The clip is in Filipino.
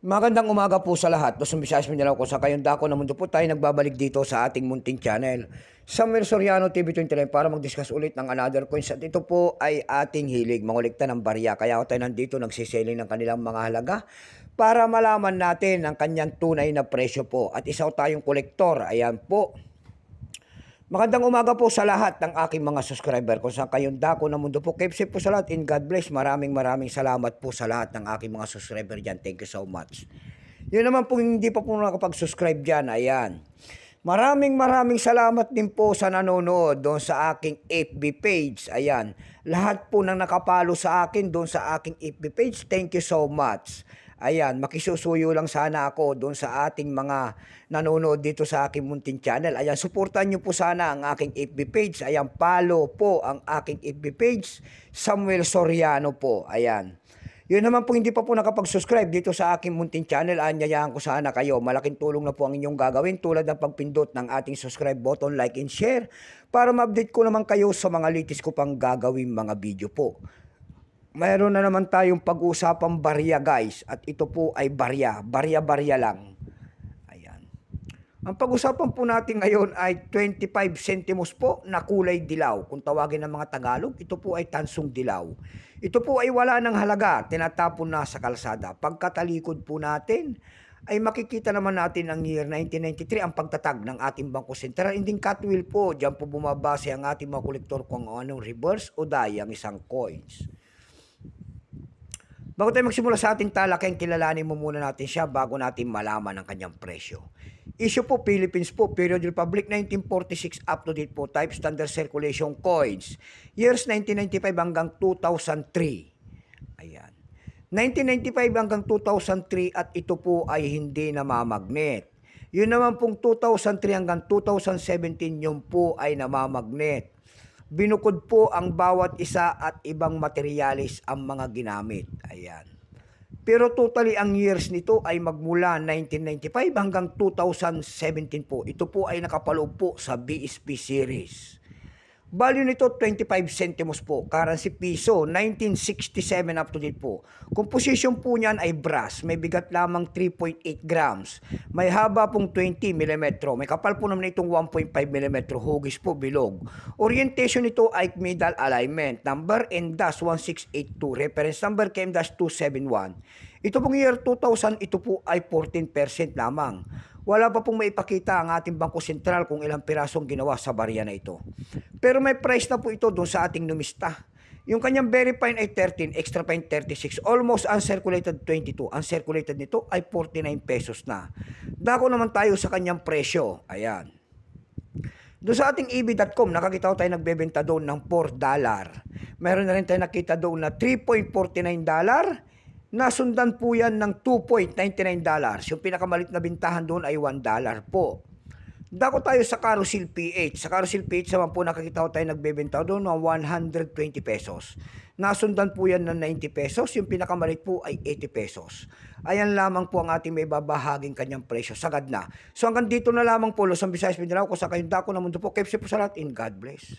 Magandang umaga po sa lahat. Luzon, Visayas, Mindanao kung sa kayong dako na mundo po tayo nagbabalik dito sa ating munting channel. Samuel Soriano TV29 para mag-discuss ulit ng another coins. At ito po ay ating hilig, mangolekta ng barya. Kaya ako tayo nandito nagsiselling ng kanilang mga halaga para malaman natin ang kanyang tunay na presyo po. At isa tayong kolektor. Ayan po. Magandang umaga po sa lahat ng aking mga subscriber. Kung saan kayong dako na mundo po, keep safe po sa lahat and God bless. Maraming salamat po sa lahat ng aking mga subscriber dyan. Thank you so much. Yun naman po hindi pa po nakapag-subscribe dyan. Ayan. Maraming salamat din po sa nanonood doon sa aking FB page. Ayan. Lahat po nang nakapalo sa akin doon sa aking FB page. Thank you so much. Ayan, makisusuyo lang sana ako doon sa ating mga nanonood dito sa aking munting channel. Ayan, suportahan nyo po sana ang aking FB page. Ayan, follow po ang aking FB page, Samuel Soriano po. Ayan. Yun naman po hindi pa po nakapag-subscribe dito sa aking munting channel. Anyayahan ko sana kayo. Malaking tulong na po ang inyong gagawin tulad ng pagpindot ng ating subscribe button, like and share para ma-update ko naman kayo sa mga latest ko pang gagawin mga video po. Mayroon na naman tayong pag-usapang barya guys at ito po ay barya lang. Ayan. Ang pag-usapan po natin ngayon ay 25 centimos po na kulay dilaw. Kung tawagin ng mga Tagalog, ito po ay tansong dilaw. Ito po ay wala ng halaga, tinatapon na sa kalsada. Pagkatalikod po natin ay makikita naman natin ang year 1993 ang pagtatag ng ating Bangko Sentral. Hindi cutwheel po, diyan po bumabase ang ating mga kolektor kung anong reverse o die ang isang coins. Bago tayo magsimula sa ating talakayan, kilalanin mo muna natin siya bago natin malaman ang kanyang presyo. Issue po, Philippines po, period Republic 1946 up to date po, type standard circulation coins. Years 1995 hanggang 2003. Ayan. 1995 hanggang 2003 at ito po ay hindi namamagnet. Yun naman pong 2003 hanggang 2017 yun po ay namamagnet. Binukod po ang bawat isa at ibang materialis ang mga ginamit. Ayan. Pero totally ang years nito ay magmula 1995 hanggang 2017 po. Ito po ay nakapaloob po sa BSP series. Value nito 25 centimos po. Currency piso 1967 up to date po. Composition po niyan ay brass. May bigat lamang 3.8 grams. May haba pong 20 mm. May kapal po naman itong 1.5 mm. Hugis po bilog. Orientation nito ay medal alignment. Number N-1682. Reference number KM-271. Ito pong year 2000, ito po ay 14% lamang. Wala pa pong maipakita ang ating Bangko Sentral kung ilang pirasong ginawa sa barya na ito. Pero may price na po ito doon sa ating numista. Yung kanyang very fine ay 13, extra fine 36, almost uncirculated 22. Uncirculated nito ay 49 pesos na. Dako naman tayo sa kanyang presyo. Ayan. Doon sa ating EB.com, nakakita ko tayo nagbebenta doon ng $4. Meron na rin tayo nakita doon na $3.49. Nasundan po yan ng $2.99. Yung pinakamalit na bintahan doon ay $1 po. Dako tayo sa Carousel PH. Sa Carousel PH naman po nakikita ko tayo nagbebenta doon ng 120 pesos. Nasundan po yan ng 90 pesos. Yung pinakamalit po ay 80 pesos. Ayan lamang po ang ating may babahaging kanyang presyo. Sagad na. So hanggang dito na lamang po. Luzon, Visayas, Mindanao. Kung sa kayong dako na mundo po. Keep safe po sa lahat and God bless.